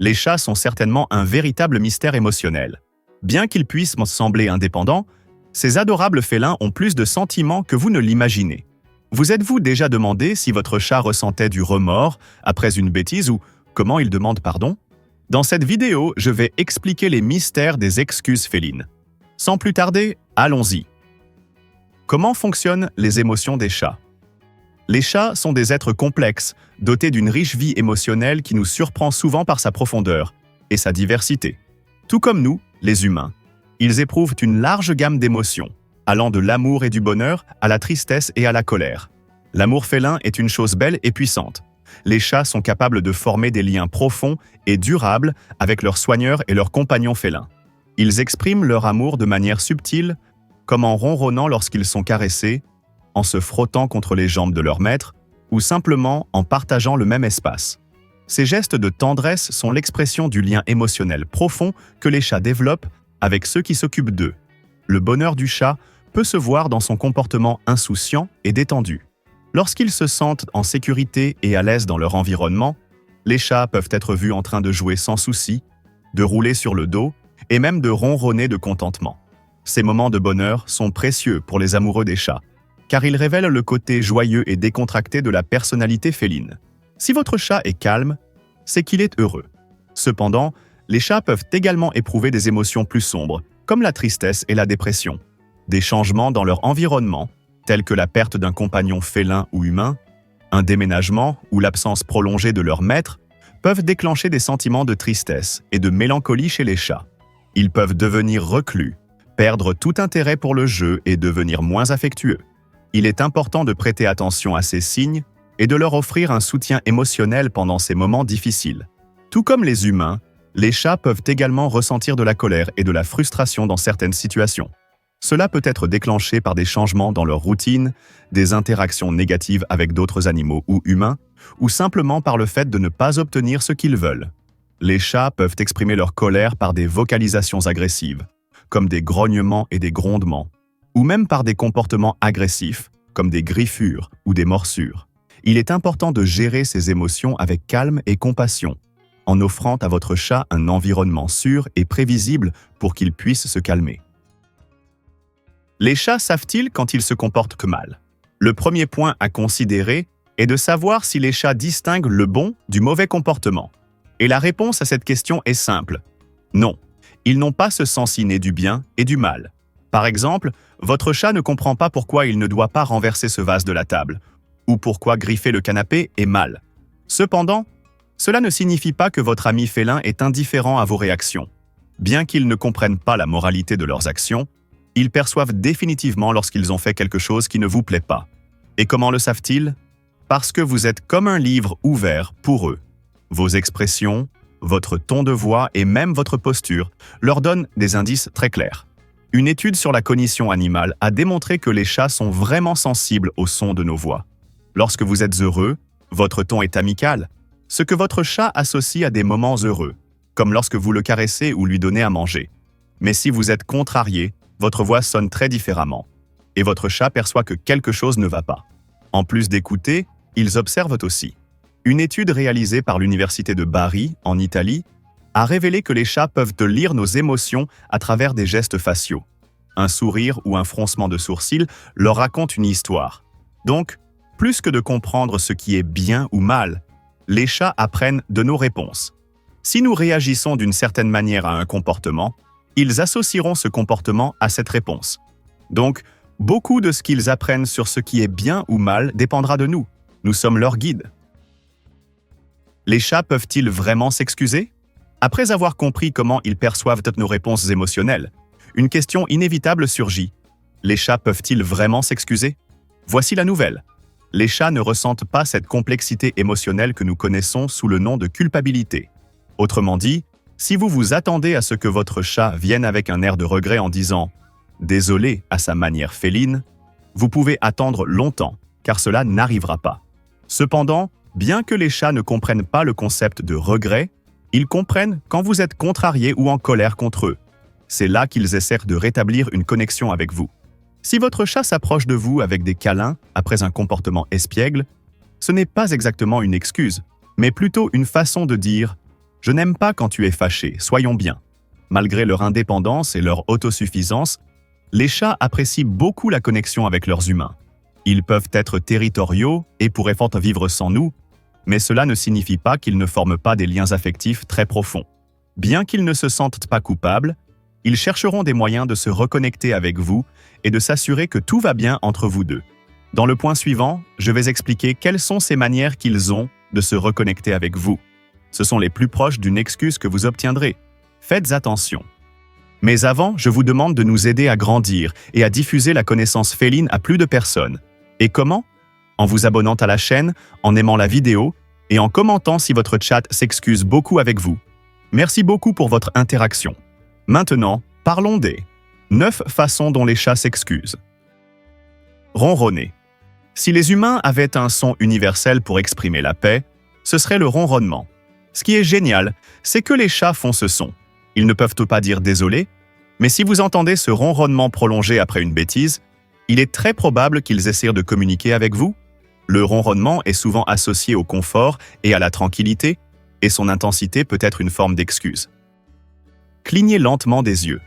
Les chats sont certainement un véritable mystère émotionnel. Bien qu'ils puissent sembler indépendants, ces adorables félins ont plus de sentiments que vous ne l'imaginez. Vous êtes-vous déjà demandé si votre chat ressentait du remords après une bêtise ou comment il demande pardon? Dans cette vidéo, je vais expliquer les mystères des excuses félines. Sans plus tarder, allons-y. Comment fonctionnent les émotions des chats? Les chats sont des êtres complexes, dotés d'une riche vie émotionnelle qui nous surprend souvent par sa profondeur et sa diversité. Tout comme nous, les humains, ils éprouvent une large gamme d'émotions, allant de l'amour et du bonheur à la tristesse et à la colère. L'amour félin est une chose belle et puissante. Les chats sont capables de former des liens profonds et durables avec leurs soigneurs et leurs compagnons félins. Ils expriment leur amour de manière subtile, comme en ronronnant lorsqu'ils sont caressés, en se frottant contre les jambes de leur maître, ou simplement en partageant le même espace. Ces gestes de tendresse sont l'expression du lien émotionnel profond que les chats développent avec ceux qui s'occupent d'eux. Le bonheur du chat peut se voir dans son comportement insouciant et détendu. Lorsqu'ils se sentent en sécurité et à l'aise dans leur environnement, les chats peuvent être vus en train de jouer sans souci, de rouler sur le dos et même de ronronner de contentement. Ces moments de bonheur sont précieux pour les amoureux des chats, car ils révèlent le côté joyeux et décontracté de la personnalité féline. Si votre chat est calme, c'est qu'il est heureux. Cependant, les chats peuvent également éprouver des émotions plus sombres, comme la tristesse et la dépression. Des changements dans leur environnement, tels que la perte d'un compagnon félin ou humain, un déménagement ou l'absence prolongée de leur maître, peuvent déclencher des sentiments de tristesse et de mélancolie chez les chats. Ils peuvent devenir reclus, perdre tout intérêt pour le jeu et devenir moins affectueux. Il est important de prêter attention à ces signes et de leur offrir un soutien émotionnel pendant ces moments difficiles. Tout comme les humains, les chats peuvent également ressentir de la colère et de la frustration dans certaines situations. Cela peut être déclenché par des changements dans leur routine, des interactions négatives avec d'autres animaux ou humains, ou simplement par le fait de ne pas obtenir ce qu'ils veulent. Les chats peuvent exprimer leur colère par des vocalisations agressives, comme des grognements et des grondements, ou même par des comportements agressifs, comme des griffures ou des morsures. Il est important de gérer ces émotions avec calme et compassion, en offrant à votre chat un environnement sûr et prévisible pour qu'il puisse se calmer. Les chats savent-ils quand ils se comportent que mal? Le premier point à considérer est de savoir si les chats distinguent le bon du mauvais comportement. Et la réponse à cette question est simple. Non, ils n'ont pas ce sens inné du bien et du mal. Par exemple, votre chat ne comprend pas pourquoi il ne doit pas renverser ce vase de la table, ou pourquoi griffer le canapé est mal. Cependant, cela ne signifie pas que votre ami félin est indifférent à vos réactions. Bien qu'ils ne comprennent pas la moralité de leurs actions, ils perçoivent définitivement lorsqu'ils ont fait quelque chose qui ne vous plaît pas. Et comment le savent-ils? Parce que vous êtes comme un livre ouvert pour eux. Vos expressions, votre ton de voix et même votre posture leur donnent des indices très clairs. Une étude sur la cognition animale a démontré que les chats sont vraiment sensibles au son de nos voix. Lorsque vous êtes heureux, votre ton est amical, ce que votre chat associe à des moments heureux, comme lorsque vous le caressez ou lui donnez à manger. Mais si vous êtes contrarié, votre voix sonne très différemment, et votre chat perçoit que quelque chose ne va pas. En plus d'écouter, ils observent aussi. Une étude réalisée par l'université de Bari, en Italie, a révélé que les chats peuvent lire nos émotions à travers des gestes faciaux. Un sourire ou un froncement de sourcils leur raconte une histoire. Donc, plus que de comprendre ce qui est bien ou mal, les chats apprennent de nos réponses. Si nous réagissons d'une certaine manière à un comportement, ils associeront ce comportement à cette réponse. Donc, beaucoup de ce qu'ils apprennent sur ce qui est bien ou mal dépendra de nous. Nous sommes leurs guides. Les chats peuvent-ils vraiment s'excuser? Après avoir compris comment ils perçoivent toutes nos réponses émotionnelles, une question inévitable surgit. Les chats peuvent-ils vraiment s'excuser? Voici la nouvelle. Les chats ne ressentent pas cette complexité émotionnelle que nous connaissons sous le nom de culpabilité. Autrement dit, si vous vous attendez à ce que votre chat vienne avec un air de regret en disant « désolé » à sa manière féline, vous pouvez attendre longtemps, car cela n'arrivera pas. Cependant, bien que les chats ne comprennent pas le concept de regret, ils comprennent quand vous êtes contrarié ou en colère contre eux. C'est là qu'ils essaient de rétablir une connexion avec vous. Si votre chat s'approche de vous avec des câlins après un comportement espiègle, ce n'est pas exactement une excuse, mais plutôt une façon de dire « Je n'aime pas quand tu es fâché, soyons bien. Malgré leur indépendance et leur autosuffisance, les chats apprécient beaucoup la connexion avec leurs humains. Ils peuvent être territoriaux et pourraient fort vivre sans nous, mais cela ne signifie pas qu'ils ne forment pas des liens affectifs très profonds. Bien qu'ils ne se sentent pas coupables, ils chercheront des moyens de se reconnecter avec vous et de s'assurer que tout va bien entre vous deux. Dans le point suivant, je vais expliquer quelles sont ces manières qu'ils ont de se reconnecter avec vous. Ce sont les plus proches d'une excuse que vous obtiendrez. Faites attention. Mais avant, je vous demande de nous aider à grandir et à diffuser la connaissance féline à plus de personnes. Et comment? En vous abonnant à la chaîne, en aimant la vidéo et en commentant si votre chat s'excuse beaucoup avec vous. Merci beaucoup pour votre interaction. Maintenant, parlons des 9 façons dont les chats s'excusent. Ronronner. Si les humains avaient un son universel pour exprimer la paix, ce serait le ronronnement. Ce qui est génial, c'est que les chats font ce son. Ils ne peuvent pas dire désolé, mais si vous entendez ce ronronnement prolongé après une bêtise, il est très probable qu'ils essaient de communiquer avec vous. Le ronronnement est souvent associé au confort et à la tranquillité, et son intensité peut être une forme d'excuse. Cligner lentement des yeux.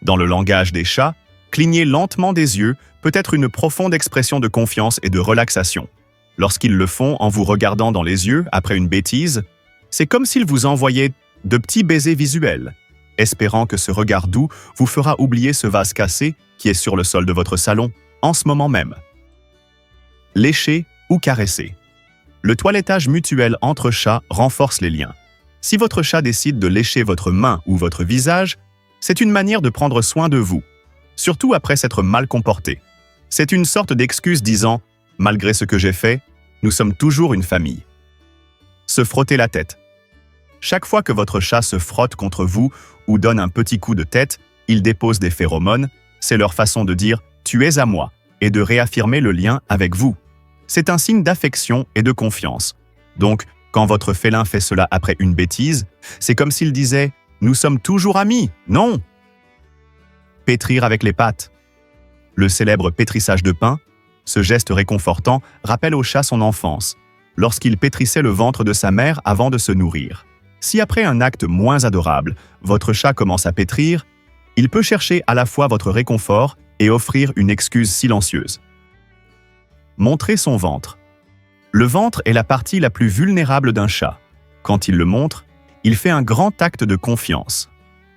Dans le langage des chats, cligner lentement des yeux peut être une profonde expression de confiance et de relaxation. Lorsqu'ils le font en vous regardant dans les yeux après une bêtise, c'est comme s'ils vous envoyaient de petits baisers visuels, espérant que ce regard doux vous fera oublier ce vase cassé qui est sur le sol de votre salon en ce moment même. Lécher ou caresser. Le toilettage mutuel entre chats renforce les liens. Si votre chat décide de lécher votre main ou votre visage, c'est une manière de prendre soin de vous, surtout après s'être mal comporté. C'est une sorte d'excuse disant « Malgré ce que j'ai fait, nous sommes toujours une famille ». Se frotter la tête. Chaque fois que votre chat se frotte contre vous ou donne un petit coup de tête, il dépose des phéromones, c'est leur façon de dire « Tu es à moi » et de réaffirmer le lien avec vous. C'est un signe d'affection et de confiance. Donc, quand votre félin fait cela après une bêtise, c'est comme s'il disait « Nous sommes toujours amis, non ?» Pétrir avec les pattes. Le célèbre pétrissage de pain, ce geste réconfortant, rappelle au chat son enfance, lorsqu'il pétrissait le ventre de sa mère avant de se nourrir. Si après un acte moins adorable, votre chat commence à pétrir, il peut chercher à la fois votre réconfort et offrir une excuse silencieuse. Montrer son ventre. Le ventre est la partie la plus vulnérable d'un chat. Quand il le montre, il fait un grand acte de confiance.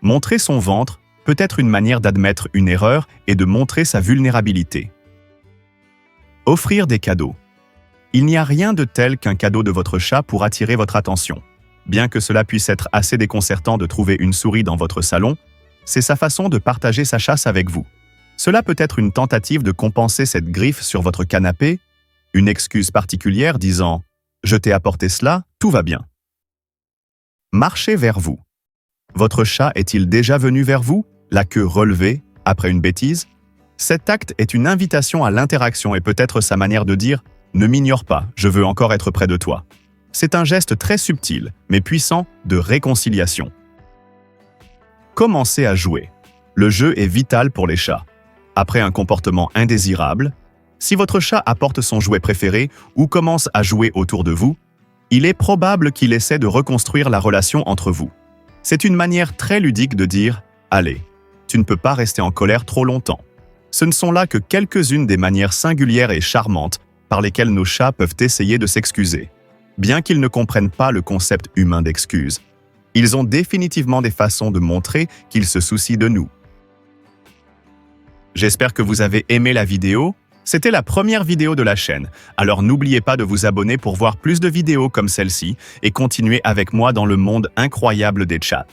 Montrer son ventre peut être une manière d'admettre une erreur et de montrer sa vulnérabilité. Offrir des cadeaux. Il n'y a rien de tel qu'un cadeau de votre chat pour attirer votre attention. Bien que cela puisse être assez déconcertant de trouver une souris dans votre salon, c'est sa façon de partager sa chasse avec vous. Cela peut être une tentative de compenser cette griffe sur votre canapé, une excuse particulière disant « Je t'ai apporté cela, tout va bien ». Marcher vers vous. Votre chat est-il déjà venu vers vous, la queue relevée, après une bêtise? Cet acte est une invitation à l'interaction et peut être sa manière de dire « Ne m'ignore pas, je veux encore être près de toi ». C'est un geste très subtil, mais puissant, de réconciliation. Commencez à jouer. Le jeu est vital pour les chats. Après un comportement indésirable, si votre chat apporte son jouet préféré ou commence à jouer autour de vous, il est probable qu'il essaie de reconstruire la relation entre vous. C'est une manière très ludique de dire « Allez, tu ne peux pas rester en colère trop longtemps ». Ce ne sont là que quelques-unes des manières singulières et charmantes par lesquelles nos chats peuvent essayer de s'excuser. Bien qu'ils ne comprennent pas le concept humain d'excuse, ils ont définitivement des façons de montrer qu'ils se soucient de nous. J'espère que vous avez aimé la vidéo. C'était la première vidéo de la chaîne, alors n'oubliez pas de vous abonner pour voir plus de vidéos comme celle-ci et continuer avec moi dans le monde incroyable des chats.